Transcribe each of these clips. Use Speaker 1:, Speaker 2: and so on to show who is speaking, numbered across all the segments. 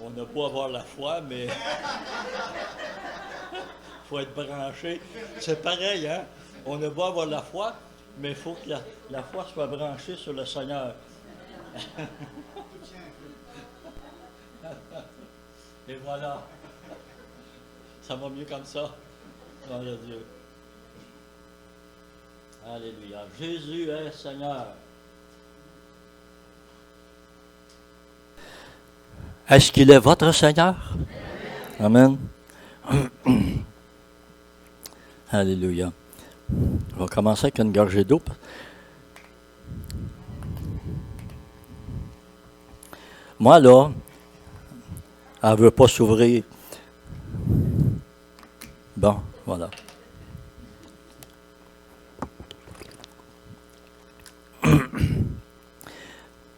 Speaker 1: On n'a pas à avoir la foi, mais il faut être branché. C'est pareil, hein? On n'a pas à avoir la foi, mais il faut que la foi soit branchée sur le Seigneur. Et voilà. Ça va mieux comme ça. Gloire à Dieu. Alléluia. Jésus est Seigneur. Est-ce qu'il est votre Seigneur? Amen. Alléluia. On va commencer avec une gorgée d'eau. Moi, là, elle ne veut pas s'ouvrir. Bon, voilà.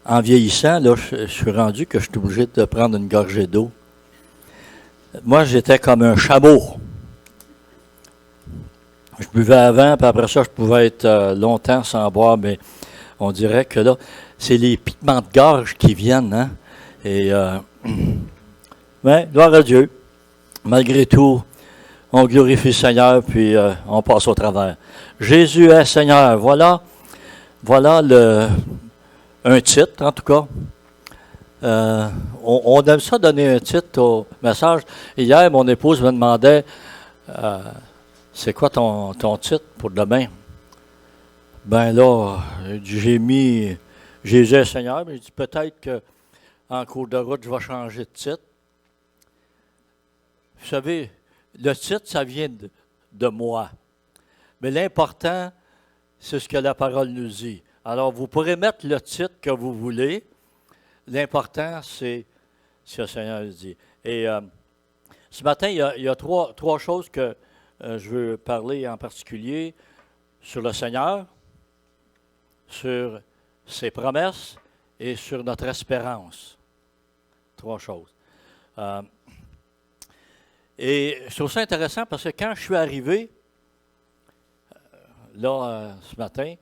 Speaker 1: En vieillissant, là, je suis rendu que je suis obligé de prendre une gorgée d'eau. Moi, j'étais comme un chameau. Je buvais avant, puis après ça, je pouvais être longtemps sans boire, mais on dirait que là, c'est les piquements de gorge qui viennent, hein? Et, mais, gloire à Dieu. Malgré tout, on glorifie le Seigneur, puis on passe au travers. Jésus est Seigneur. Voilà un titre, en tout cas. On aime ça donner un titre au message. Hier, mon épouse me demandait c'est quoi ton titre pour demain? Ben là, j'ai mis Jésus est Seigneur, mais j'ai dit peut-être qu'en cours de route, je vais changer de titre. Vous savez, le titre, ça vient de moi. Mais l'important, c'est ce que la parole nous dit. Alors, vous pourrez mettre le titre que vous voulez. L'important, c'est ce que le Seigneur dit. Et ce matin, il y a trois choses que je veux parler en particulier sur le Seigneur, sur ses promesses et sur notre espérance. Trois choses. Et je trouve ça intéressant parce que quand je suis arrivé, ce matin,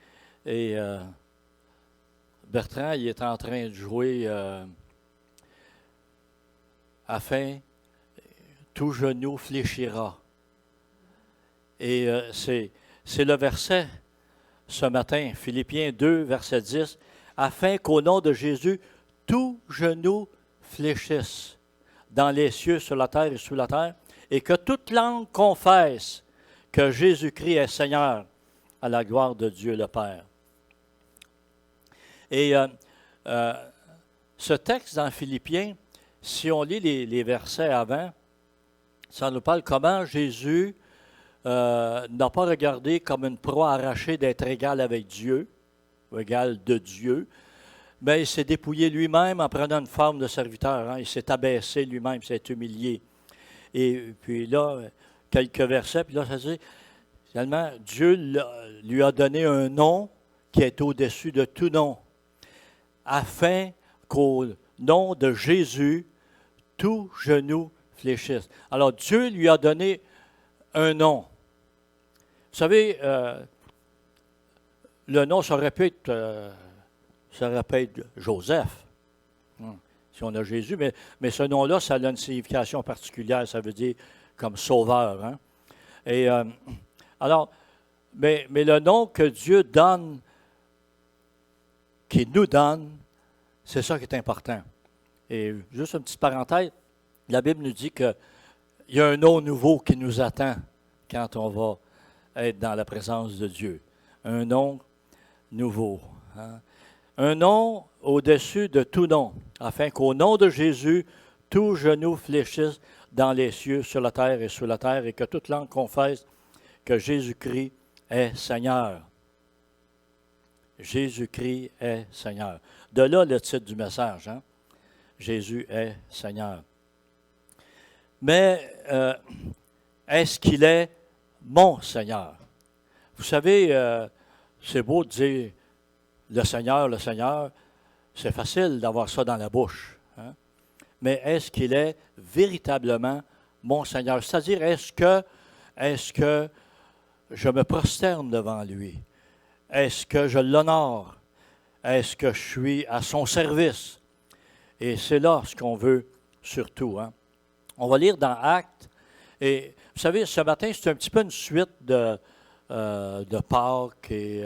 Speaker 1: et Bertrand, il est en train de jouer afin tout genou fléchira. Et c'est le verset ce matin, Philippiens 2, verset 10, afin qu'au nom de Jésus, tout genou fléchisse dans les cieux, sur la terre et sous la terre, et que toute langue confesse que Jésus-Christ est Seigneur à la gloire de Dieu le Père. Et ce texte dans Philippiens, si on lit les versets avant, ça nous parle comment Jésus n'a pas regardé comme une proie arrachée d'être égal avec Dieu, ou égal de Dieu, mais il s'est dépouillé lui-même en prenant une forme de serviteur. Hein, il s'est abaissé lui-même, il s'est humilié. Et puis là, quelques versets, puis là, ça dit, finalement, Dieu lui a donné un nom qui est au-dessus de tout nom, afin qu'au nom de Jésus, tout genou fléchisse. Alors, Dieu lui a donné un nom. Vous savez, le nom, ça aurait pu être Joseph, si on a Jésus, mais ce nom-là, ça a une signification particulière, ça veut dire comme sauveur. Hein? Et alors, mais le nom que Dieu donne, qui nous donne, c'est ça qui est important. Et juste une petite parenthèse, la Bible nous dit qu'il y a un nom nouveau qui nous attend quand on va être dans la présence de Dieu. Un nom nouveau. Hein? Un nom au-dessus de tout nom, afin qu'au nom de Jésus, tout genou fléchisse dans les cieux, sur la terre et sous la terre, et que toute langue confesse que Jésus-Christ est Seigneur. Jésus-Christ est Seigneur. De là le titre du message, hein? Jésus est Seigneur. Mais est-ce qu'il est mon Seigneur? Vous savez, c'est beau de dire le Seigneur, c'est facile d'avoir ça dans la bouche. Hein? Mais est-ce qu'il est véritablement mon Seigneur? C'est-à-dire, est-ce que je me prosterne devant lui? Est-ce que je l'honore? Est-ce que je suis à son service? Et c'est là ce qu'on veut surtout. Hein. On va lire dans Actes. Et vous savez, ce matin, c'est un petit peu une suite de Pâques. Et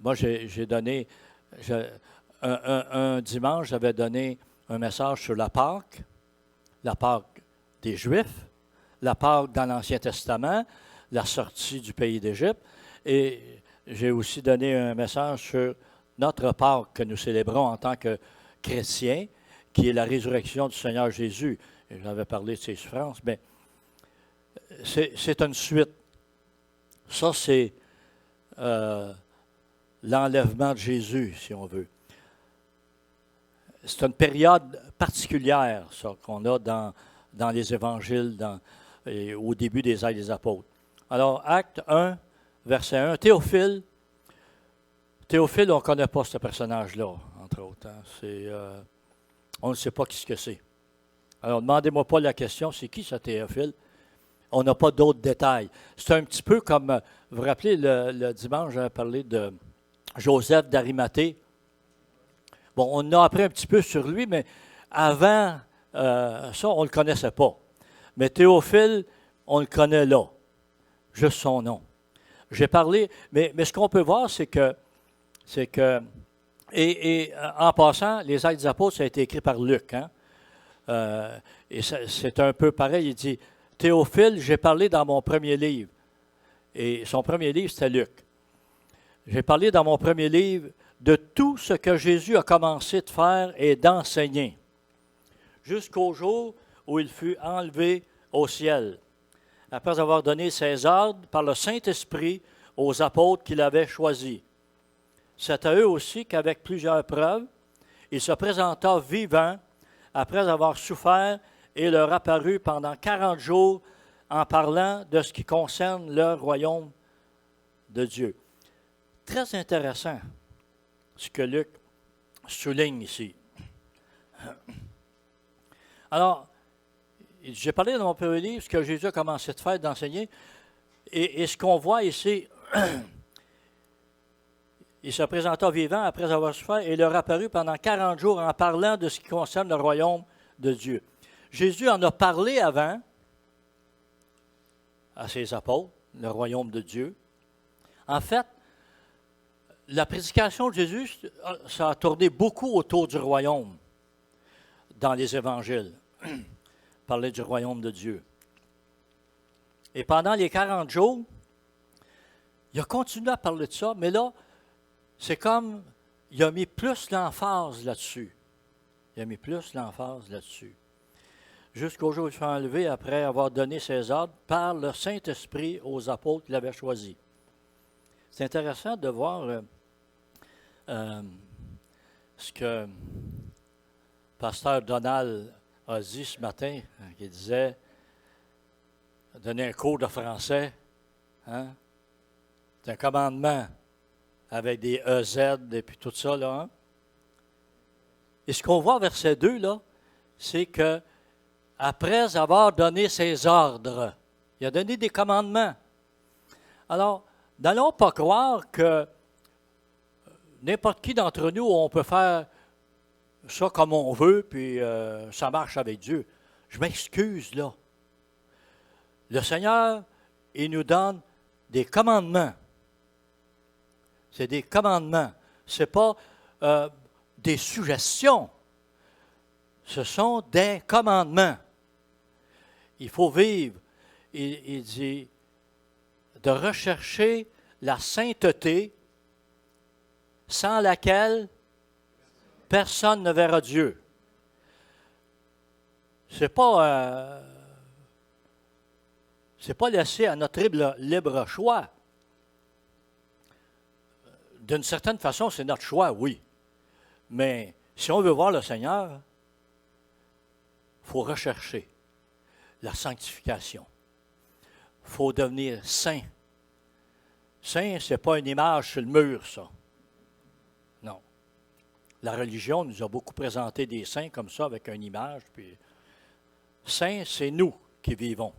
Speaker 1: moi, j'ai donné, un dimanche, j'avais donné un message sur la Pâque des Juifs, la Pâque dans l'Ancien Testament, la sortie du pays d'Égypte. Et j'ai aussi donné un message sur notre Pâque que nous célébrons en tant que chrétiens, qui est la résurrection du Seigneur Jésus. J'avais parlé de ses souffrances, mais c'est une suite. Ça, c'est l'enlèvement de Jésus, si on veut. C'est une période particulière, ça, qu'on a dans les évangiles, au début des Actes des Apôtres. Alors, Acte 1, verset 1, Théophile, on ne connaît pas ce personnage-là, entre autres. Hein. On ne sait pas qui ce que c'est. Alors, demandez-moi pas la question, c'est qui ce Théophile? On n'a pas d'autres détails. C'est un petit peu comme, vous vous rappelez, le dimanche, j'avais parlé de Joseph d'Arimathée. Bon, on a appris un petit peu sur lui, mais avant ça, on ne le connaissait pas. Mais Théophile, on le connaît là, juste son nom. J'ai parlé, mais ce qu'on peut voir, c'est que et en passant, les Actes des Apôtres, ça a été écrit par Luc. Hein? Et c'est un peu pareil, il dit, Théophile, j'ai parlé dans mon premier livre. Et son premier livre, c'était Luc. J'ai parlé dans mon premier livre de tout ce que Jésus a commencé de faire et d'enseigner, jusqu'au jour où il fut enlevé au ciel, après avoir donné ses ordres par le Saint-Esprit aux apôtres qu'il avait choisis. C'est à eux aussi qu'avec plusieurs preuves, il se présenta vivant après avoir souffert et leur apparut pendant 40 jours en parlant de ce qui concerne le royaume de Dieu. Très intéressant ce que Luc souligne ici. Alors, j'ai parlé dans mon premier livre ce que Jésus a commencé de faire, d'enseigner, et ce qu'on voit ici, il se présenta vivant après avoir souffert et leur apparut pendant 40 jours en parlant de ce qui concerne le royaume de Dieu. Jésus en a parlé avant à ses apôtres, le royaume de Dieu. En fait, la prédication de Jésus, ça a tourné beaucoup autour du royaume dans les évangiles. Parler du royaume de Dieu. Et pendant les 40 jours, il a continué à parler de ça, mais là, c'est comme, il a mis plus l'emphase là-dessus. Jusqu'au jour où il fut enlevé après avoir donné ses ordres par le Saint-Esprit aux apôtres qu'il avait choisis. C'est intéressant de voir ce que pasteur Donald a dit ce matin, qui disait, donner un cours de français, hein? C'est un commandement avec des EZ et puis tout ça, là. Hein? Et ce qu'on voit au verset 2, là, c'est que après avoir donné ses ordres, il a donné des commandements. Alors, n'allons pas croire que n'importe qui d'entre nous, on peut faire ça comme on veut, puis ça marche avec Dieu. Je m'excuse, là. Le Seigneur, il nous donne des commandements. C'est des commandements. Ce n'est pas des suggestions. Ce sont des commandements. Il faut vivre, il dit, de rechercher la sainteté sans laquelle personne ne verra Dieu. C'est pas laissé à notre libre choix. D'une certaine façon, c'est notre choix, oui. Mais si on veut voir le Seigneur, il faut rechercher la sanctification. Il faut devenir saint. Saint, ce n'est pas une image sur le mur, ça. Non. La religion nous a beaucoup présenté des saints comme ça, avec une image. Puis, saint, c'est nous qui vivons.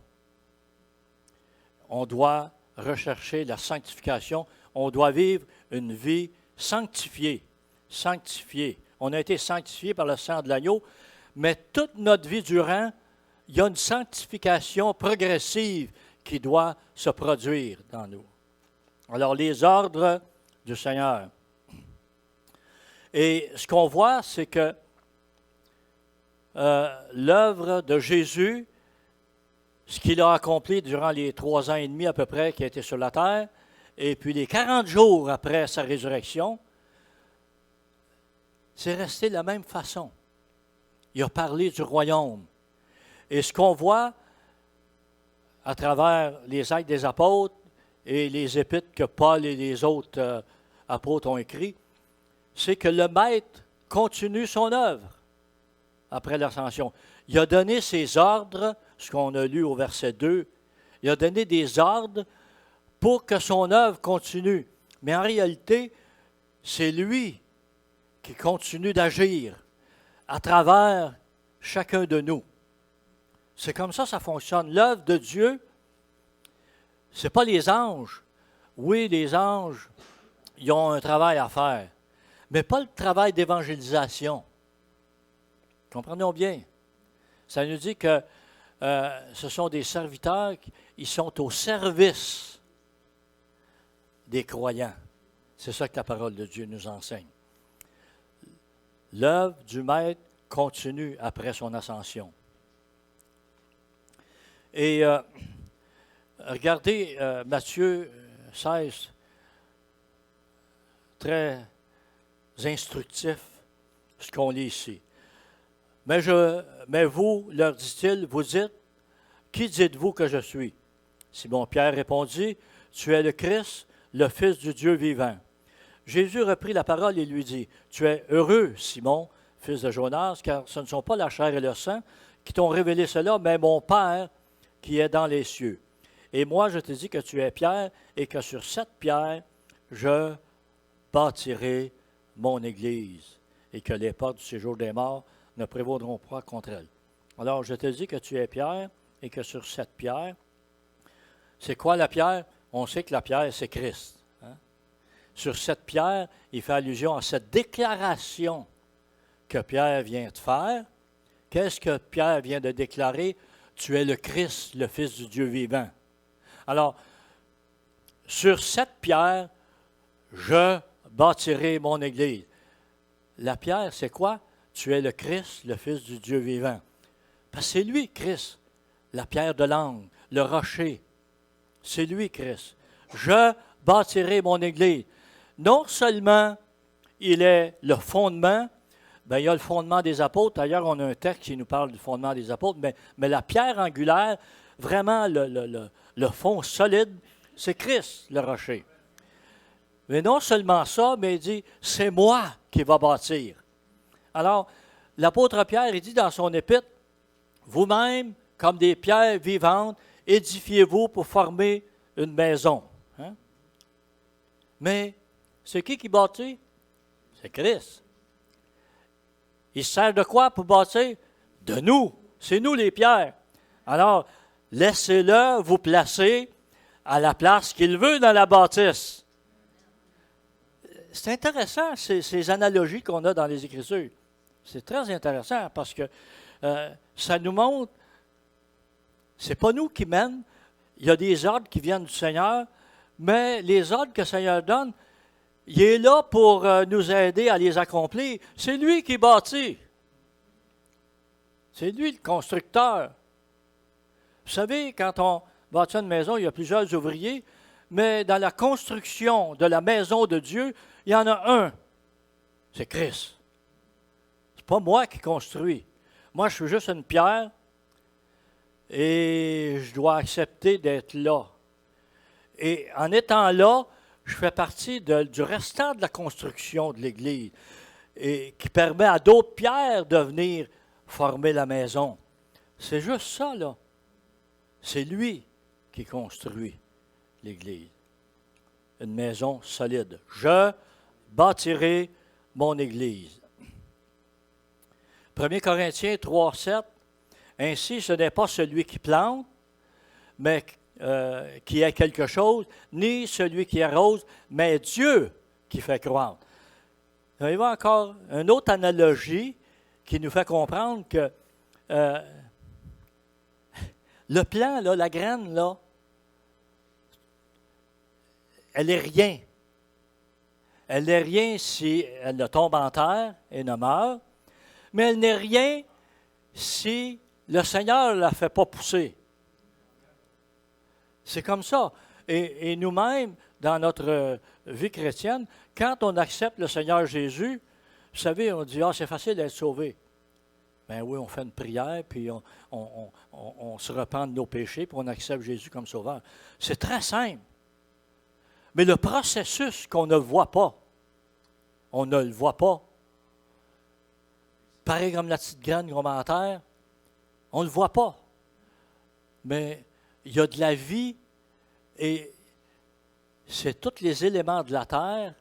Speaker 1: On doit rechercher la sanctification. On doit vivre une vie sanctifiée. sanctifiés. On a été sanctifiés par le sang de l'agneau, mais toute notre vie durant, il y a une sanctification progressive qui doit se produire dans nous. Alors, les ordres du Seigneur. Et ce qu'on voit, c'est que l'œuvre de Jésus, ce qu'il a accompli durant les 3 ans et demi à peu près qu'il a été sur la terre, et puis les 40 jours après sa résurrection, c'est resté de la même façon. Il a parlé du royaume. Et ce qu'on voit à travers les Actes des apôtres et les épîtres que Paul et les autres apôtres ont écrits, c'est que le Maître continue son œuvre après l'ascension. Il a donné ses ordres, ce qu'on a lu au verset 2, il a donné des ordres pour que son œuvre continue. Mais en réalité, c'est lui qui continue d'agir à travers chacun de nous. C'est comme ça fonctionne. L'œuvre de Dieu, ce n'est pas les anges. Oui, les anges, ils ont un travail à faire, mais pas le travail d'évangélisation. Comprenons bien. Ça nous dit que ce sont des serviteurs qui sont au service des croyants. C'est ça que la parole de Dieu nous enseigne. L'œuvre du Maître continue après son ascension. Et regardez Matthieu 16, très instructif, ce qu'on lit ici. Mais vous, leur dit-il, vous dites, qui dites-vous que je suis? Simon-Pierre répondit, tu es le Christ, le Fils du Dieu vivant. Jésus reprit la parole et lui dit, tu es heureux, Simon, fils de Jonas, car ce ne sont pas la chair et le sang qui t'ont révélé cela, mais mon Père qui est dans les cieux. Et moi, je te dis que tu es Pierre, et que sur cette pierre, je bâtirai mon Église, et que les portes du séjour des morts ne prévaudront pas contre elle. Alors, je te dis que tu es Pierre, et que sur cette pierre, c'est quoi la pierre? On sait que la pierre, c'est Christ. Hein? Sur cette pierre, il fait allusion à cette déclaration que Pierre vient de faire. Qu'est-ce que Pierre vient de déclarer? Tu es le Christ, le Fils du Dieu vivant. Alors, sur cette pierre, je bâtirai mon Église. La pierre, c'est quoi? Tu es le Christ, le Fils du Dieu vivant. Parce que c'est lui, Christ, la pierre de l'angle, le rocher. C'est lui, Christ. Je bâtirai mon Église. Non seulement il est le fondement, bien, il y a le fondement des apôtres. D'ailleurs, on a un texte qui nous parle du fondement des apôtres, mais la pierre angulaire, vraiment le fond solide, c'est Christ, le rocher. Mais non seulement ça, mais il dit, c'est moi qui va bâtir. Alors, l'apôtre Pierre, il dit dans son épître, vous-même, comme des pierres vivantes, édifiez-vous pour former une maison. Hein? Mais c'est qui bâtit? C'est Christ. Il sert de quoi pour bâtir? De nous. C'est nous les pierres. Alors, laissez-le vous placer à la place qu'il veut dans la bâtisse. C'est intéressant, ces analogies qu'on a dans les Écritures. C'est très intéressant parce que ça nous montre, c'est pas nous qui mènent, il y a des ordres qui viennent du Seigneur, mais les ordres que le Seigneur donne, il est là pour nous aider à les accomplir. C'est lui qui bâtit. C'est lui le constructeur. Vous savez, quand on bâtit une maison, il y a plusieurs ouvriers, mais dans la construction de la maison de Dieu, il y en a un. C'est Christ. C'est pas moi qui construis. Moi, je suis juste une pierre et je dois accepter d'être là. Et en étant là, je fais partie du restant de la construction de l'Église et qui permet à d'autres pierres de venir former la maison. C'est juste ça, là. C'est lui qui construit l'Église. Une maison solide. Je bâtirai mon Église. 1 Corinthiens 3, 7. Ainsi, ce n'est pas celui qui plante, mais qui est quelque chose, ni celui qui arrose, mais Dieu qui fait croître. Voyez-vous encore une autre analogie qui nous fait comprendre que le plant, là, la graine, là, elle n'est rien. Elle n'est rien si elle ne tombe en terre et ne meurt, mais elle n'est rien si le Seigneur ne la fait pas pousser. C'est comme ça. Et nous-mêmes, dans notre vie chrétienne, quand on accepte le Seigneur Jésus, vous savez, on dit « Ah, c'est facile d'être sauvé. » Ben oui, on fait une prière, puis on se repent de nos péchés, puis on accepte Jésus comme sauveur. C'est très simple. Mais le processus qu'on ne voit pas, on ne le voit pas. Pareil comme la petite graine commentaire, on ne le voit pas. Mais il y a de la vie et c'est tous les éléments de la terre,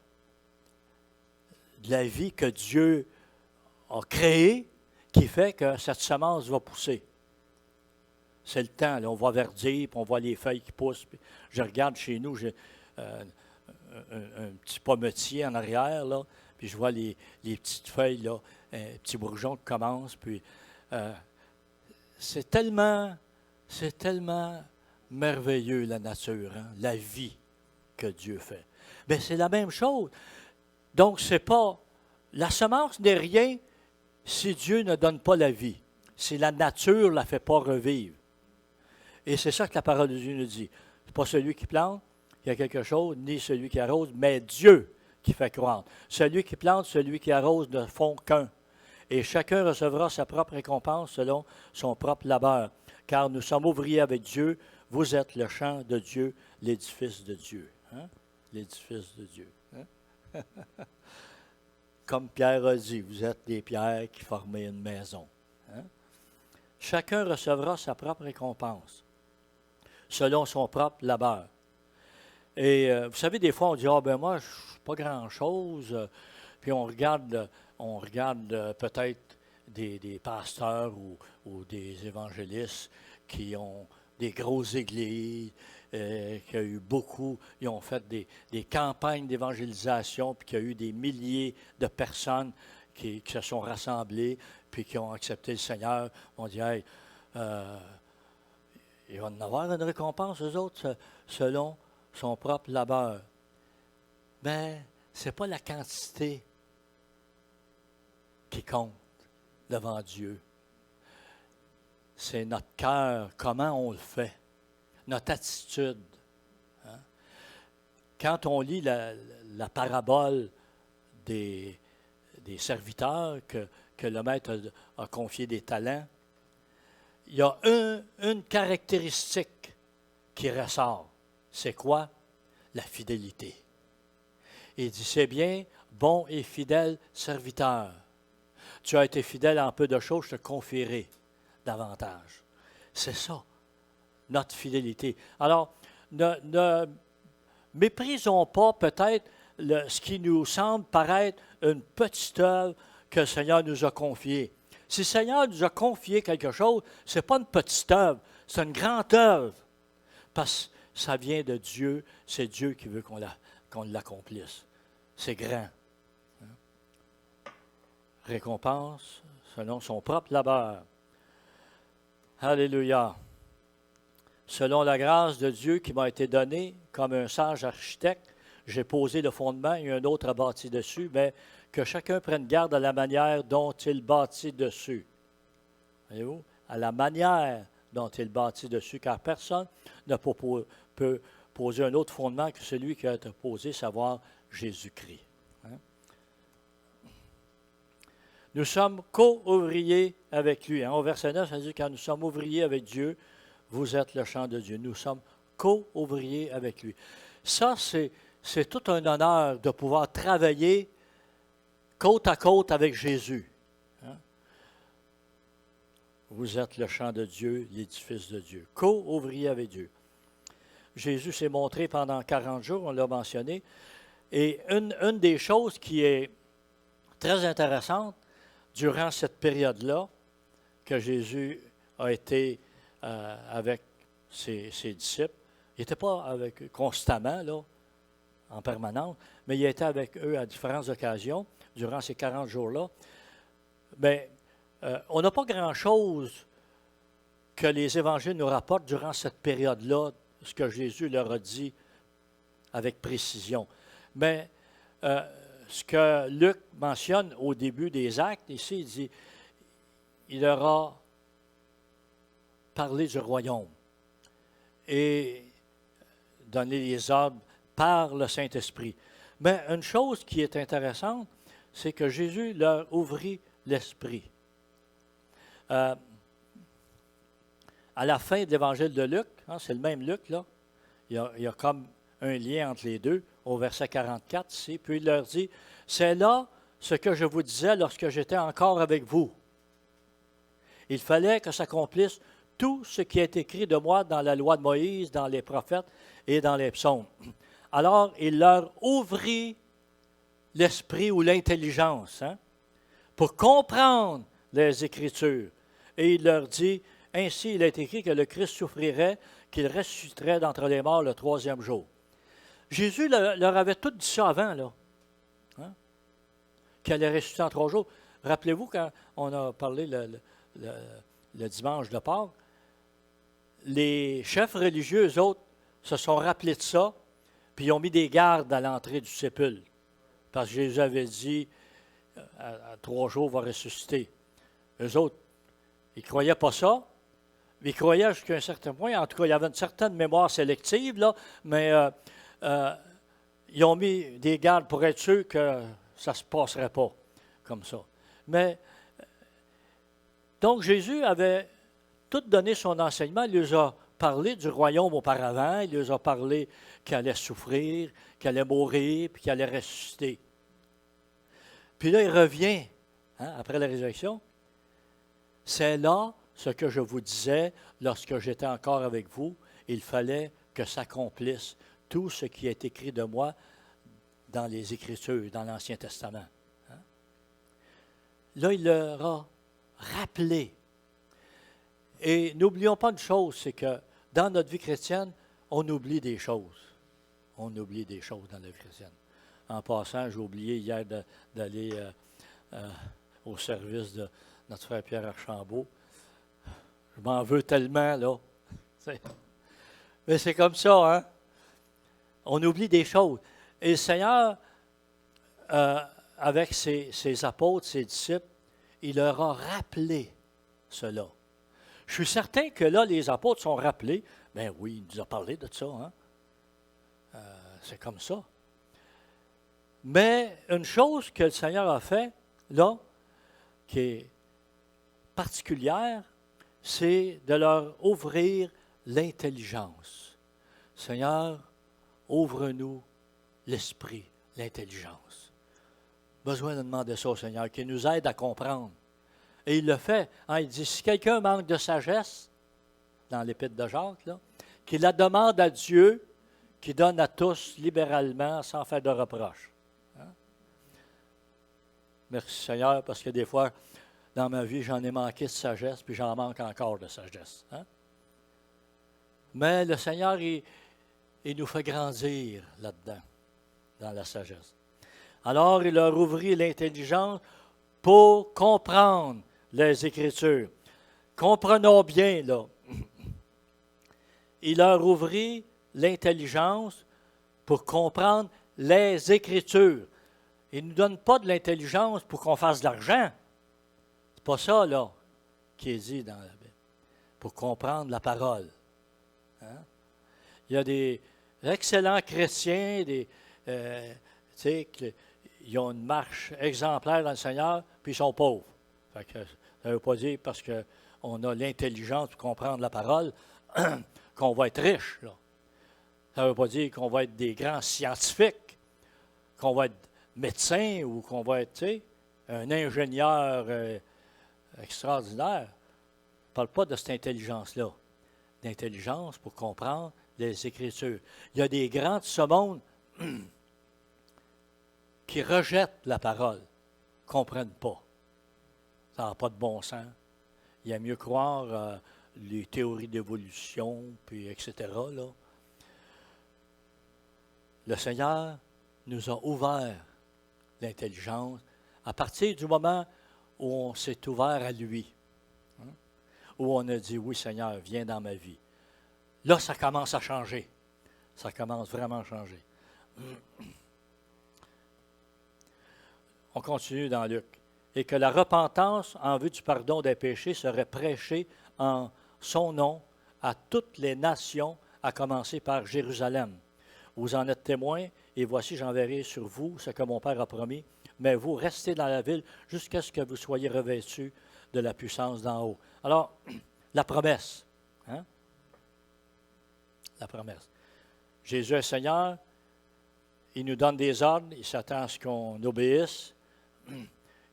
Speaker 1: de la vie que Dieu a créée, qui fait que cette semence va pousser. C'est le temps, là, on voit verdir, puis on voit les feuilles qui poussent. Puis je regarde chez nous, j'ai un petit pommetier en arrière, là, puis je vois les petites feuilles, là, un petit bourgeon qui commence, puis c'est tellement merveilleux, la nature, hein, la vie que Dieu fait. Bien, c'est la même chose. Donc, c'est pas... La semence n'est rien si Dieu ne donne pas la vie, si la nature ne la fait pas revivre. Et c'est ça que la parole de Dieu nous dit. Ce n'est pas celui qui plante, qui a quelque chose, ni celui qui arrose, mais Dieu qui fait croître. Celui qui plante, celui qui arrose ne font qu'un. Et chacun recevra sa propre récompense selon son propre labeur. Car nous sommes ouvriers avec Dieu, vous êtes le champ de Dieu, l'édifice de Dieu. Hein? L'édifice de Dieu. Hein? Comme Pierre a dit, vous êtes des pierres qui formaient une maison. Hein? Chacun recevra sa propre récompense, selon son propre labeur. Et vous savez, des fois, on dit, ah ben moi, je ne suis pas grand-chose. Puis on regarde peut-être des pasteurs ou des évangélistes qui ont des grosses églises, qui a eu beaucoup, ils ont fait des campagnes d'évangélisation, puis qu'il y a eu des milliers de personnes qui se sont rassemblées, puis qui ont accepté le Seigneur. On dit, hey, ils vont en avoir une récompense, eux autres, selon son propre labeur. Mais ce n'est pas la quantité qui compte devant Dieu. C'est notre cœur, comment on le fait, notre attitude. Hein? Quand on lit la parabole des serviteurs que le maître a confié des talents, il y a une caractéristique qui ressort. C'est quoi? La fidélité. Il dit, c'est bien, bon et fidèle serviteur. Tu as été fidèle en peu de choses, je te confierai davantage. C'est ça, notre fidélité. Alors, ne méprisons pas peut-être ce qui nous semble paraître une petite œuvre que le Seigneur nous a confiée. Si le Seigneur nous a confié quelque chose, ce n'est pas une petite œuvre, c'est une grande œuvre. Parce que ça vient de Dieu, c'est Dieu qui veut qu'on l'accomplisse. C'est grand. Récompense selon son propre labeur. Alléluia. Selon la grâce de Dieu qui m'a été donnée, comme un sage architecte, j'ai posé le fondement et un autre a bâti dessus, mais que chacun prenne garde à la manière dont il bâtit dessus. Voyez-vous? À la manière dont il bâtit dessus, car personne ne peut poser un autre fondement que celui qui a été posé, savoir Jésus-Christ. Hein? Nous sommes co-ouvriers avec lui. Hein? Au verset 9, ça dit, quand nous sommes ouvriers avec Dieu, vous êtes le champ de Dieu. Nous sommes co-ouvriers avec lui. Ça, c'est tout un honneur de pouvoir travailler côte à côte avec Jésus. Hein? Vous êtes le champ de Dieu, l'édifice de Dieu. Co-ouvrier avec Dieu. Jésus s'est montré pendant 40 jours, on l'a mentionné. Et une des choses qui est très intéressante durant cette période-là, que Jésus a été avec ses disciples, il n'était pas avec eux constamment, là, en permanence, mais il était avec eux à différentes occasions. durant ces 40 jours-là. Mais on n'a pas grand-chose que les évangiles nous rapportent durant cette période-là, ce que Jésus leur a dit avec précision. Mais ce que Luc mentionne au début des actes, ici, il dit, il leur a parlé du royaume et donné les ordres par le Saint-Esprit. Mais une chose qui est intéressante, c'est que Jésus leur ouvrit l'esprit. À la fin de l'évangile de Luc, hein, c'est le même Luc, là, il y a comme un lien entre les deux, au verset 44 ici, puis il leur dit, « C'est là ce que je vous disais lorsque j'étais encore avec vous. Il fallait que s'accomplisse tout ce qui est écrit de moi dans la loi de Moïse, dans les prophètes et dans les psaumes. » Alors, il leur ouvrit l'esprit ou l'intelligence, hein, pour comprendre les Écritures. Et il leur dit, « Ainsi il est écrit que le Christ souffrirait, qu'il ressusciterait d'entre les morts le troisième jour. » Jésus leur avait tout dit ça avant, là, hein, qu'il allait ressusciter en 3 jours. Rappelez-vous, quand on a parlé le dimanche de Pâques, les chefs religieux, eux autres, se sont rappelés de ça, puis ils ont mis des gardes à l'entrée du sépulcre. Parce que Jésus avait dit, à 3 jours, il va ressusciter. Eux autres, ils ne croyaient pas ça, mais ils croyaient jusqu'à un certain point. En tout cas, il y avait une certaine mémoire sélective, là, mais ils ont mis des gardes pour être sûrs que ça ne se passerait pas comme ça. Mais, donc, Jésus avait tout donné son enseignement. Il les a parlé du royaume auparavant. Il les a parlé qu'il allait souffrir, qu'il allait mourir, puis qu'il allait ressusciter. Puis là, il revient, hein, après la résurrection. C'est là ce que je vous disais lorsque j'étais encore avec vous. Il fallait que s'accomplisse tout ce qui est écrit de moi dans les Écritures, dans l'Ancien Testament. Hein? Là, il leur a rappelé. Et n'oublions pas une chose, c'est que dans notre vie chrétienne, on oublie des choses. On oublie des choses dans la vie chrétienne. En passant, j'ai oublié hier d'aller au service de notre frère Pierre Archambault. Je m'en veux tellement, là. Mais c'est comme ça, hein? On oublie des choses. Et le Seigneur, avec ses apôtres, ses disciples, il leur a rappelé cela. Je suis certain que là, les apôtres sont rappelés. Ben oui, il nous a parlé de ça, hein? C'est comme ça. Mais une chose que le Seigneur a fait, là, qui est particulière, c'est de leur ouvrir l'intelligence. Seigneur, ouvre-nous l'esprit, l'intelligence. Besoin de demander ça au Seigneur, qu'il nous aide à comprendre. Et il le fait. Hein, il dit, si quelqu'un manque de sagesse, dans l'Épître de Jacques, là, qu'il la demande à Dieu, qui donne à tous libéralement, sans faire de reproches. Hein? Merci Seigneur, parce que des fois, dans ma vie, j'en ai manqué de sagesse, puis j'en manque encore de sagesse. Hein? Mais le Seigneur, il nous fait grandir là-dedans, dans la sagesse. Alors, il leur ouvrit l'intelligence pour comprendre les Écritures. Comprenons bien, là. Il leur ouvrit l'intelligence pour comprendre les Écritures. Il ne nous donne pas de l'intelligence pour qu'on fasse de l'argent. C'est pas ça, là, qui est dit dans la Bible. Pour comprendre la parole. Hein? Il y a des excellents chrétiens, ils ont une marche exemplaire dans le Seigneur, puis ils sont pauvres. Fait que, ça ne veut pas dire parce qu'on a l'intelligence pour comprendre la parole qu'on va être riche. Là. Ça ne veut pas dire qu'on va être des grands scientifiques, qu'on va être médecin ou qu'on va être un ingénieur extraordinaire. Je ne parle pas de cette intelligence-là. D'intelligence pour comprendre les Écritures. Il y a des grands de ce monde qui rejettent la parole, ne comprennent pas. Ça n'a pas de bon sens. Il y a mieux croire les théories d'évolution, puis etc. Là. Le Seigneur nous a ouvert l'intelligence À partir du moment où on s'est ouvert à lui, hein, où on a dit, oui Seigneur, viens dans ma vie, là, ça commence à changer. Ça commence vraiment à changer. On continue dans Luc. Et que la repentance en vue du pardon des péchés serait prêchée en son nom à toutes les nations, à commencer par Jérusalem. Vous en êtes témoins, et voici, j'enverrai sur vous ce que mon Père a promis, mais vous restez dans la ville jusqu'à ce que vous soyez revêtus de la puissance d'en haut. Alors, la promesse. Hein? La promesse. Jésus est Seigneur, il nous donne des ordres, il s'attend à ce qu'on obéisse.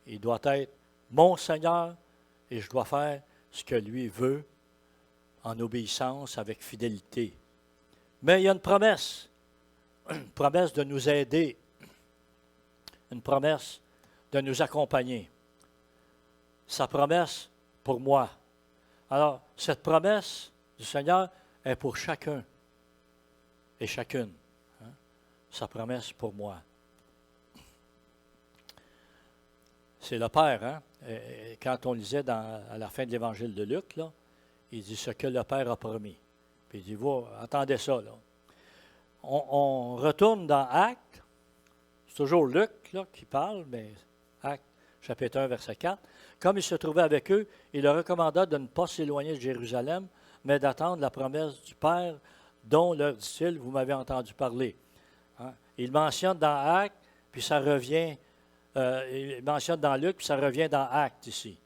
Speaker 1: Il doit être mon Seigneur et je dois faire ce que lui veut en obéissance avec fidélité. Mais il y a une promesse de nous aider, une promesse de nous accompagner. Sa promesse pour moi. Alors, cette promesse du Seigneur est pour chacun et chacune. Hein? Sa promesse pour moi. C'est le Père, hein? Et quand on lisait à la fin de l'Évangile de Luc, là, il dit ce que le Père a promis. Puis il dit, vous, entendez ça, là. On retourne dans Actes, c'est toujours Luc là, qui parle, mais Actes, chapitre 1, verset 4. Comme il se trouvait avec eux, il leur recommanda de ne pas s'éloigner de Jérusalem, mais d'attendre la promesse du Père dont, leur dit-il, vous m'avez entendu parler. Hein? Il mentionne dans Actes, puis ça revient, il mentionne dans Luc, puis ça revient dans Actes ici.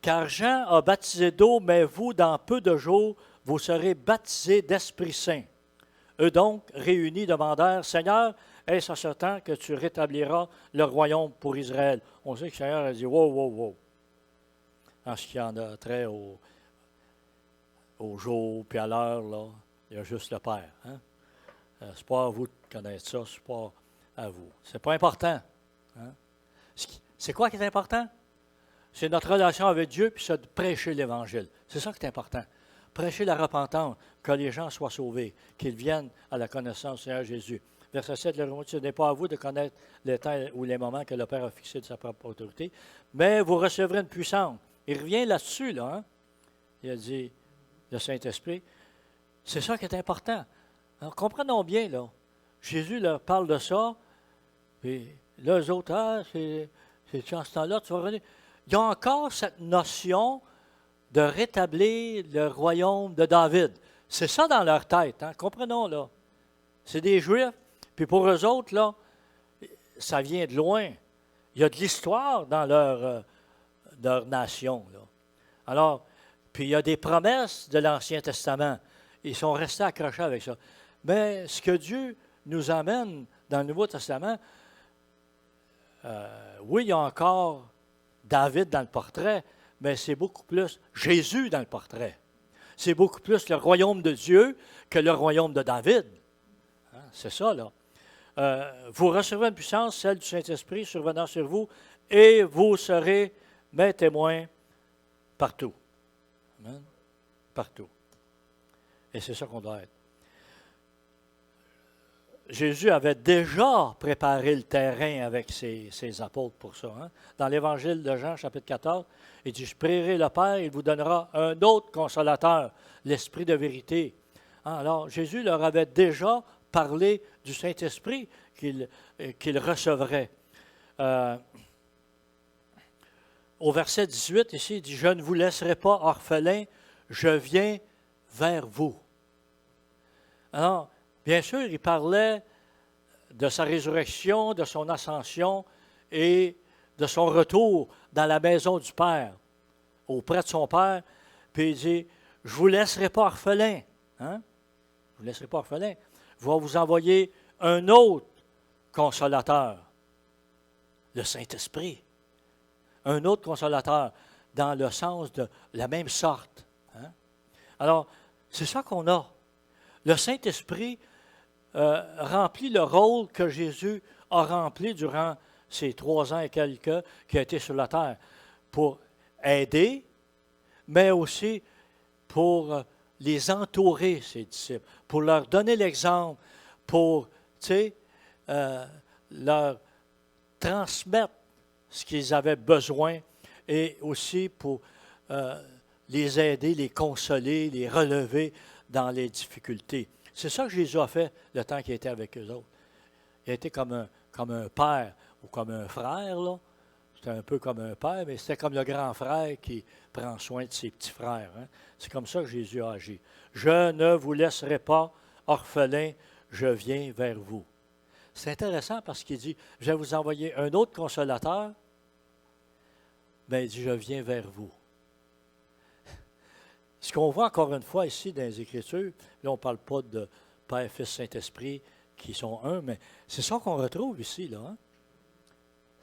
Speaker 1: Car Jean a baptisé d'eau, mais vous, dans peu de jours, vous serez baptisés d'Esprit Saint. Eux donc, réunis, demandèrent, Seigneur, est-ce à ce temps que tu rétabliras le royaume pour Israël? On sait que le Seigneur a dit, wow, wow, wow. En ce qui en a trait au jour puis à l'heure, là, il y a juste le Père. Hein? C'est pas à vous de connaître ça, c'est pas à vous. C'est pas important. Hein? C'est quoi qui est important? C'est notre relation avec Dieu, puis c'est de prêcher l'Évangile. C'est ça qui est important. Prêcher la repentance, que les gens soient sauvés, qu'ils viennent à la connaissance du Seigneur Jésus. Verset 7, ce n'est pas à vous de connaître les temps ou les moments que le Père a fixés de sa propre autorité, mais vous recevrez une puissance. Il revient là-dessus, là. Hein? Il a dit, le Saint-Esprit. C'est ça qui est important. Alors, comprenons bien, là. Jésus leur parle de ça, puis là, eux autres, c'est en ce temps-là, tu vas revenir. Il y a encore cette notion de rétablir le royaume de David. C'est ça dans leur tête, hein? Comprenons, là. C'est des Juifs, puis pour eux autres, là, ça vient de loin. Il y a de l'histoire dans leur nation, là. Alors, puis il y a des promesses de l'Ancien Testament. Ils sont restés accrochés avec ça. Mais ce que Dieu nous amène dans le Nouveau Testament, oui, il y a encore David dans le portrait, mais c'est beaucoup plus Jésus dans le portrait. C'est beaucoup plus le royaume de Dieu que le royaume de David. Hein, c'est ça, là. Vous recevrez une puissance, celle du Saint-Esprit, survenant sur vous, et vous serez mes témoins partout. Amen. Partout. Et c'est ça qu'on doit être. Jésus avait déjà préparé le terrain avec ses apôtres pour ça. Hein? Dans l'Évangile de Jean, chapitre 14, il dit, je prierai le Père, il vous donnera un autre consolateur, l'Esprit de vérité. Hein? Alors, Jésus leur avait déjà parlé du Saint-Esprit qu'il recevrait. Au verset 18, ici, il dit, je ne vous laisserai pas orphelins, je viens vers vous. Alors, bien sûr, il parlait de sa résurrection, de son ascension et de son retour dans la maison du Père, auprès de son Père. Puis il dit, je ne vous laisserai pas orphelin. Hein? Je ne vous laisserai pas orphelin. Je vais vous envoyer un autre consolateur, le Saint-Esprit. Un autre consolateur, dans le sens de la même sorte. Hein? Alors, c'est ça qu'on a. Le Saint-Esprit remplit le rôle que Jésus a rempli durant ces 3 ans et quelques qu'il a été sur la terre, pour aider, mais aussi pour les entourer, ses disciples, pour leur donner l'exemple, pour, leur transmettre ce qu'ils avaient besoin et aussi pour les aider, les consoler, les relever dans les difficultés. C'est ça que Jésus a fait le temps qu'il était avec eux autres. Il a été comme un père ou comme un frère, là. C'était un peu comme un père, mais c'était comme le grand frère qui prend soin de ses petits frères. Hein. C'est comme ça que Jésus a agi. Je ne vous laisserai pas orphelins, je viens vers vous. C'est intéressant parce qu'il dit, je vais vous envoyer un autre consolateur, mais il dit, je viens vers vous. Ce qu'on voit encore une fois ici dans les Écritures, là on ne parle pas de Père, Fils, Saint-Esprit qui sont un, mais c'est ça qu'on retrouve ici, là. Hein?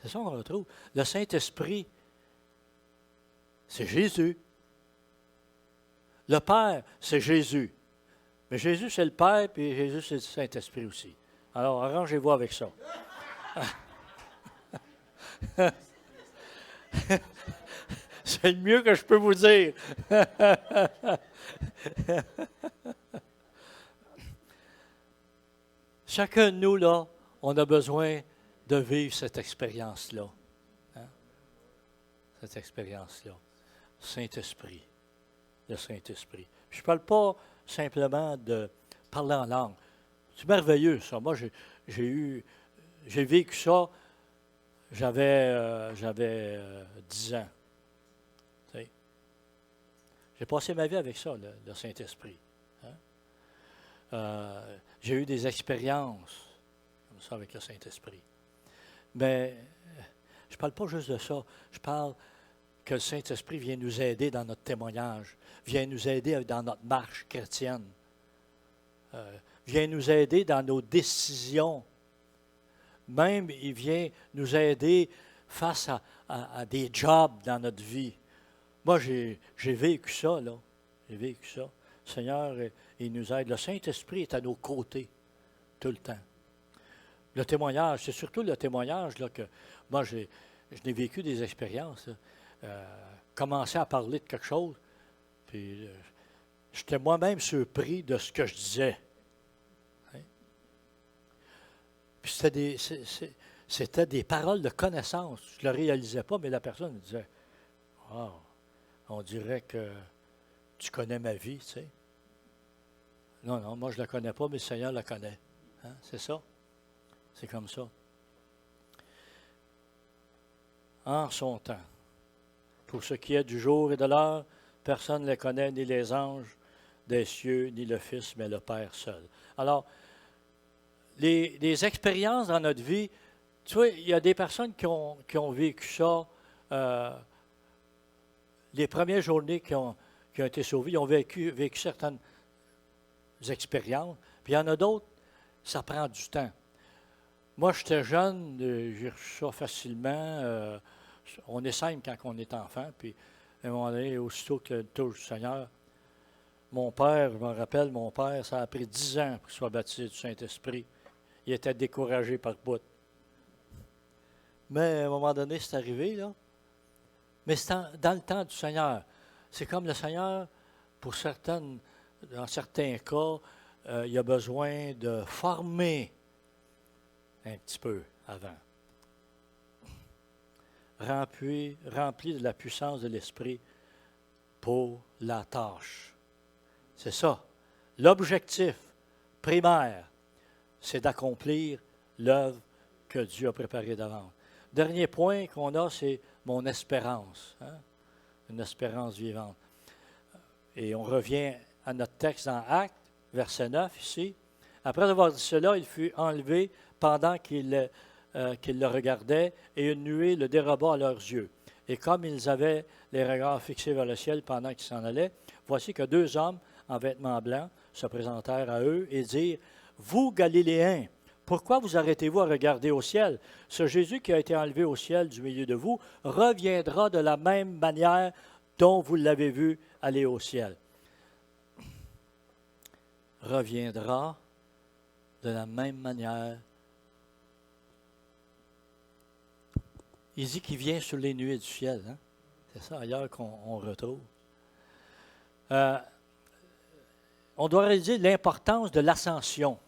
Speaker 1: C'est ça qu'on retrouve. Le Saint-Esprit, c'est Jésus. Le Père, c'est Jésus. Mais Jésus, c'est le Père, puis Jésus, c'est le Saint-Esprit aussi. Alors, arrangez-vous avec ça. C'est le mieux que je peux vous dire. Chacun de nous, là, on a besoin de vivre cette expérience-là. Hein? Cette expérience-là. Saint-Esprit. Le Saint-Esprit. Je ne parle pas simplement de parler en langue. C'est merveilleux, ça. Moi, j'ai vécu ça, j'avais 10 ans. T'sais. J'ai passé ma vie avec ça, le Saint-Esprit. Hein? J'ai eu des expériences comme ça avec le Saint-Esprit. Mais je ne parle pas juste de ça. Je parle que le Saint-Esprit vient nous aider dans notre témoignage, vient nous aider dans notre marche chrétienne, vient nous aider dans nos décisions. Même, il vient nous aider face à des jobs dans notre vie. Moi, j'ai vécu ça, là. J'ai vécu ça. Le Seigneur, il nous aide. Le Saint-Esprit est à nos côtés tout le temps. Le témoignage, c'est surtout le témoignage là, que moi, je n'ai vécu des expériences. Commencer à parler de quelque chose, puis j'étais moi-même surpris de ce que je disais. Hein? Puis c'était des paroles de connaissance. Je ne le réalisais pas, mais la personne me disait « Wow, on dirait que tu connais ma vie, tu sais. » Non, non, moi je ne la connais pas, mais le Seigneur la connaît. Hein? C'est ça. C'est comme ça. En son temps. Pour ce qui est du jour et de l'heure, personne ne les connaît, ni les anges des cieux, ni le Fils, mais le Père seul. Alors, les expériences dans notre vie, tu vois, il y a des personnes qui ont vécu ça, les premières journées qui ont été sauvées, ils ont vécu certaines expériences, puis il y en a d'autres, ça prend du temps. Moi, j'étais jeune, j'ai reçu ça facilement. On est simple quand on est enfant, puis à un moment donné, aussitôt que le touche du Seigneur, mon père, je me rappelle, mon père, ça a pris 10 ans pour qu'il soit baptisé du Saint-Esprit. Il était découragé par bout. Mais à un moment donné, c'est arrivé, là. Mais c'est dans le temps du Seigneur. C'est comme le Seigneur, dans certains cas, il a besoin de former un petit peu avant. Rempli de la puissance de l'Esprit pour la tâche. C'est ça. L'objectif primaire, c'est d'accomplir l'œuvre que Dieu a préparée d'avance. Dernier point qu'on a, c'est mon espérance. Hein? Une espérance vivante. Et on revient à notre texte dans Actes, verset 9, ici. Après avoir dit cela, il fut enlevé pendant qu'il le regardait, et une nuée le déroba à leurs yeux. Et comme ils avaient les regards fixés vers le ciel pendant qu'ils s'en allaient, voici que 2 hommes en vêtements blancs se présentèrent à eux et dirent, « Vous, Galiléens, pourquoi vous arrêtez-vous à regarder au ciel? Ce Jésus qui a été enlevé au ciel du milieu de vous reviendra de la même manière dont vous l'avez vu aller au ciel. » Reviendra de la même manière. Il dit qu'il vient sur les nuées du ciel. Hein? C'est ça ailleurs qu'on retrouve. On doit réaliser l'importance de l'ascension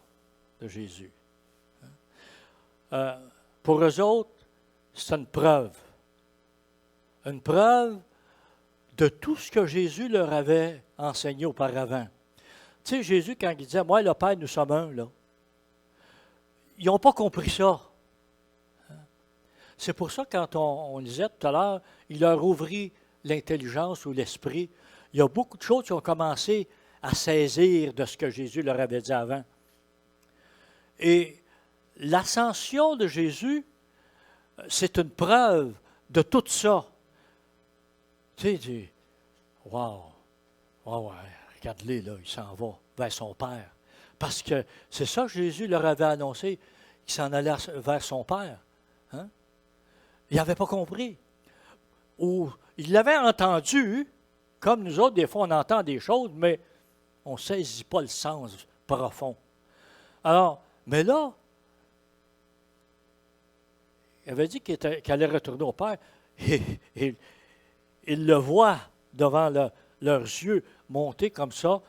Speaker 1: de Jésus. Pour eux autres, c'est une preuve. Une preuve de tout ce que Jésus leur avait enseigné auparavant. Tu sais, Jésus, quand il disait « Moi et le Père, nous sommes un », là, ils n'ont pas compris ça. C'est pour ça, quand on disait tout à l'heure, il leur ouvrit l'intelligence ou l'esprit. Il y a beaucoup de choses qui ont commencé à saisir de ce que Jésus leur avait dit avant. Et l'ascension de Jésus, c'est une preuve de tout ça. Tu sais, wow, regarde-les, là, il s'en va vers son Père. Parce que c'est ça que Jésus leur avait annoncé, qu'il s'en allait vers son Père. Hein? Ils n'avaient pas compris. Ou ils l'avaient entendu, comme nous autres, des fois, on entend des choses, mais on ne saisit pas le sens profond. Alors, mais là, il avait dit qu'il allait retourner au Père, et ils le voient devant leurs yeux monter comme ça.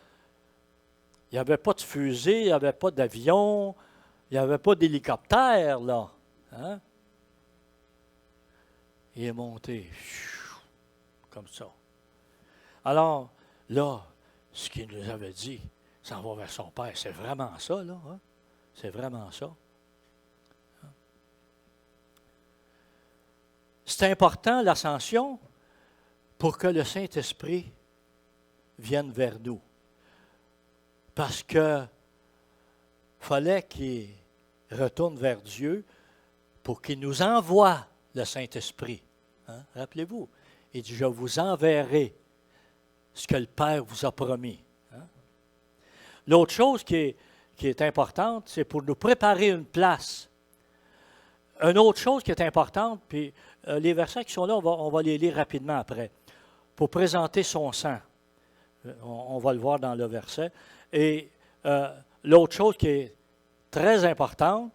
Speaker 1: Il n'y avait pas de fusée, il n'y avait pas d'avion, il n'y avait pas d'hélicoptère, là. Hein? Il est monté, comme ça. Alors, là, ce qu'il nous avait dit, s'en va vers son Père, c'est vraiment ça, là. Hein? C'est vraiment ça. C'est important, l'ascension, pour que le Saint-Esprit vienne vers nous. Parce que fallait qu'il retourne vers Dieu pour qu'il nous envoie le Saint-Esprit. Hein? Rappelez-vous, il dit, je vous enverrai ce que le Père vous a promis. Hein? L'autre chose qui est importante, c'est pour nous préparer une place. Une autre chose qui est importante, puis les versets qui sont là, on va les lire rapidement après, pour présenter son sang. On va le voir dans le verset. Et l'autre chose qui est très importante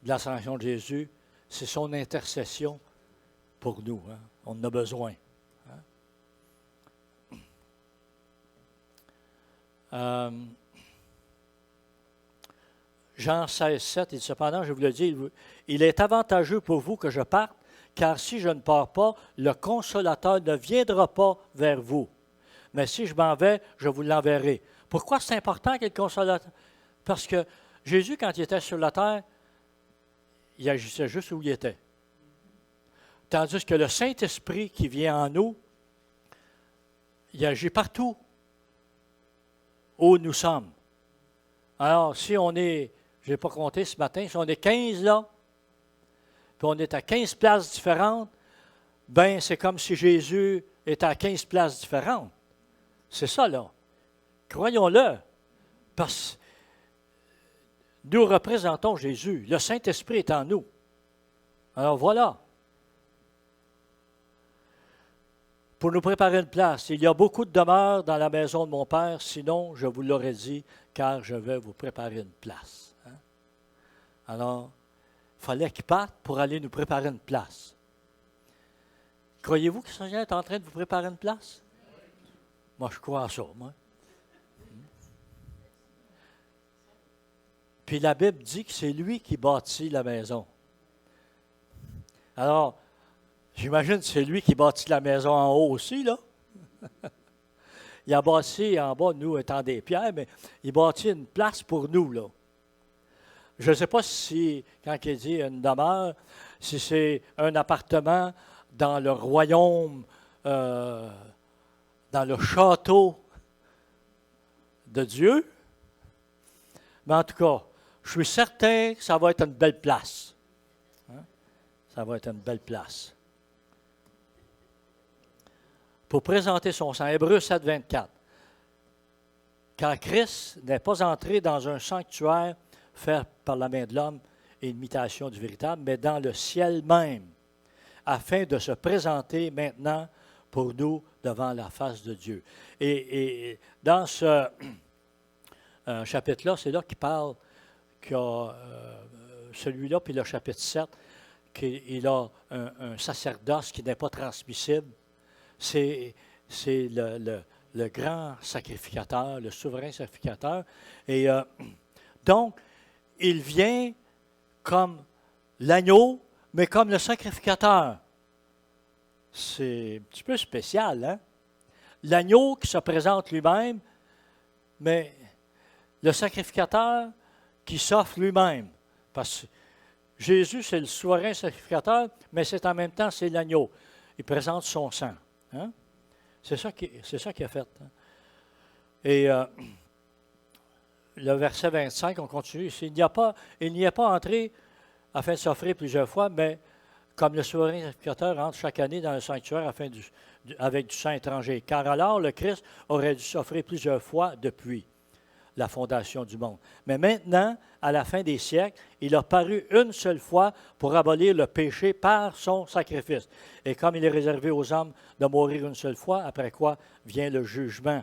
Speaker 1: de l'ascension de Jésus, c'est son intercession pour nous. Hein. On en a besoin. Hein. Jean 16, 7, il dit, cependant, je vous le dis, il est avantageux pour vous que je parte, car si je ne pars pas, le Consolateur ne viendra pas vers vous. Mais si je m'en vais, je vous l'enverrai. Pourquoi c'est important qu'il y ait le Consolateur? Parce que Jésus, quand il était sur la terre, il agissait juste où il était. Tandis que le Saint-Esprit qui vient en nous, il agit partout où nous sommes. Alors, si on est, je n'ai pas compté ce matin, si on est 15 là, puis on est à 15 places différentes, ben c'est comme si Jésus était à 15 places différentes. C'est ça, là. Croyons-le. Parce que nous représentons Jésus. Le Saint-Esprit est en nous. Alors voilà. Pour nous préparer une place, il y a beaucoup de demeures dans la maison de mon Père, sinon je vous l'aurais dit, car je vais vous préparer une place. Hein? Alors, il fallait qu'il parte pour aller nous préparer une place. Croyez-vous que le Seigneur est en train de vous préparer une place? Moi, je crois à ça, moi. Puis la Bible dit que c'est lui qui bâtit la maison. Alors, j'imagine que c'est lui qui bâtit la maison en haut aussi, là. Il a bâti en bas, nous étant des pierres, mais il bâtit une place pour nous, là. Je ne sais pas si, quand il dit une demeure, si c'est un appartement dans le royaume, dans le château de Dieu. Mais en tout cas, je suis certain que ça va être une belle place. Hein? Ça va être une belle place. Pour présenter son sang, Hébreux 7, 24. Car Christ n'est pas entré dans un sanctuaire fait par la main de l'homme et imitation du véritable, mais dans le ciel même, afin de se présenter maintenant pour nous devant la face de Dieu. Et dans ce chapitre-là, c'est là qu'il parle qu'il y a celui-là, puis le chapitre 7, qu'il a un sacerdoce qui n'est pas transmissible. C'est le grand sacrificateur, le souverain sacrificateur. Et donc, il vient comme l'agneau Mais comme le sacrificateur, c'est un petit peu spécial, hein? L'agneau qui se présente lui-même, mais le sacrificateur qui s'offre lui-même. Parce que Jésus, c'est le souverain sacrificateur, mais c'est en même temps, c'est l'agneau. Il présente son sang. Hein? C'est ça qu'il a fait. Hein? Et le verset 25, on continue. Il n'y a pas entré afin de s'offrir plusieurs fois, mais comme le souverain sacrificateur entre chaque année dans le sanctuaire avec du sang étranger. Car alors le Christ aurait dû s'offrir plusieurs fois depuis la fondation du monde. Mais maintenant, à la fin des siècles, il a paru une seule fois pour abolir le péché par son sacrifice. Et comme il est réservé aux hommes de mourir une seule fois, après quoi vient le jugement.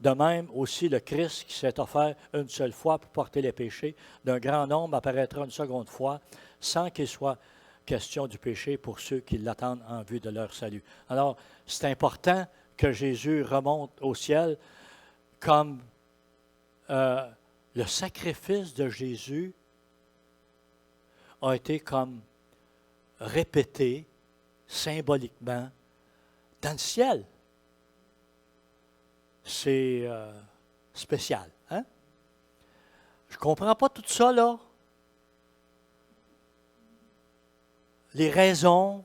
Speaker 1: De même aussi le Christ qui s'est offert une seule fois pour porter les péchés d'un grand nombre apparaîtra une seconde fois sans qu'il soit question du péché pour ceux qui l'attendent en vue de leur salut. Alors, c'est important que Jésus remonte au ciel comme le sacrifice de Jésus a été comme répété symboliquement dans le ciel. C'est spécial. Hein? Je ne comprends pas tout ça, là. Les raisons,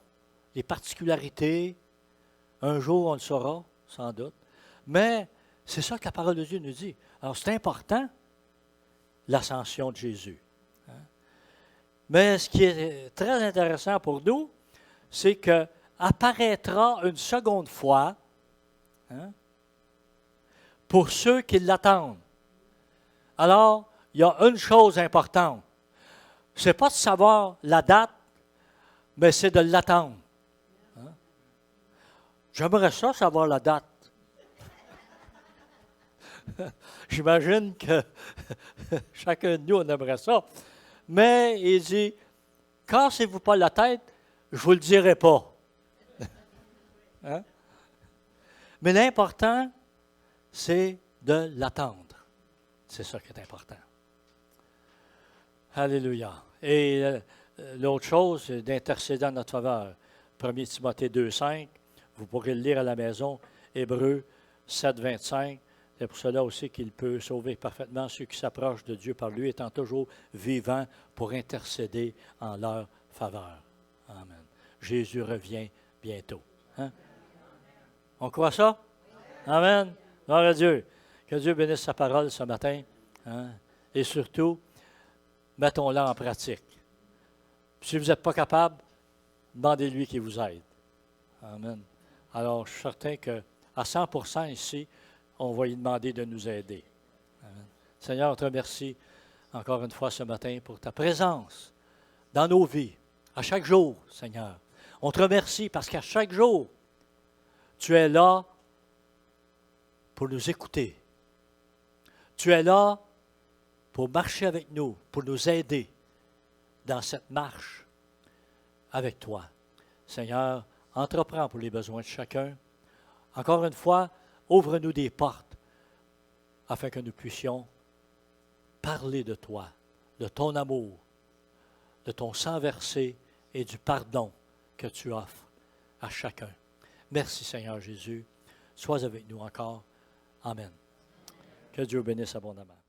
Speaker 1: les particularités, un jour on le saura, sans doute. Mais c'est ça que la parole de Dieu nous dit. Alors c'est important, l'ascension de Jésus. Hein? Mais ce qui est très intéressant pour nous, c'est qu'apparaîtra une seconde fois, hein, pour ceux qui l'attendent. Alors, il y a une chose importante. Ce n'est pas de savoir la date, mais c'est de l'attendre. Hein? J'aimerais ça, savoir la date. J'imagine que chacun de nous, on aimerait ça. Mais il dit, cassez-vous pas la tête, je ne vous le dirai pas. Hein? Mais l'important, c'est de l'attendre. C'est ça qui est important. Alléluia. Et l'autre chose, c'est d'intercéder en notre faveur. 1 Timothée 2,5, vous pourrez le lire à la maison. Hébreux 7,25. C'est pour cela aussi qu'il peut sauver parfaitement ceux qui s'approchent de Dieu par lui, étant toujours vivant pour intercéder en leur faveur. Amen. Jésus revient bientôt. Hein? On croit ça? Amen. Gloire à Dieu. Que Dieu bénisse sa parole ce matin. Hein? Et surtout, mettons-la en pratique. Si vous n'êtes pas capable, demandez-lui qu'il vous aide. Amen. Alors, je suis certain qu'à 100% ici, on va lui demander de nous aider. Amen. Seigneur, on te remercie encore une fois ce matin pour ta présence dans nos vies, à chaque jour, Seigneur. On te remercie parce qu'à chaque jour, tu es là pour nous écouter. Tu es là pour marcher avec nous, pour nous aider dans cette marche avec toi. Seigneur, entreprends pour les besoins de chacun. Encore une fois, ouvre-nous des portes afin que nous puissions parler de toi, de ton amour, de ton sang versé et du pardon que tu offres à chacun. Merci Seigneur Jésus. Sois avec nous encore. Amen. Que Dieu bénisse abondamment.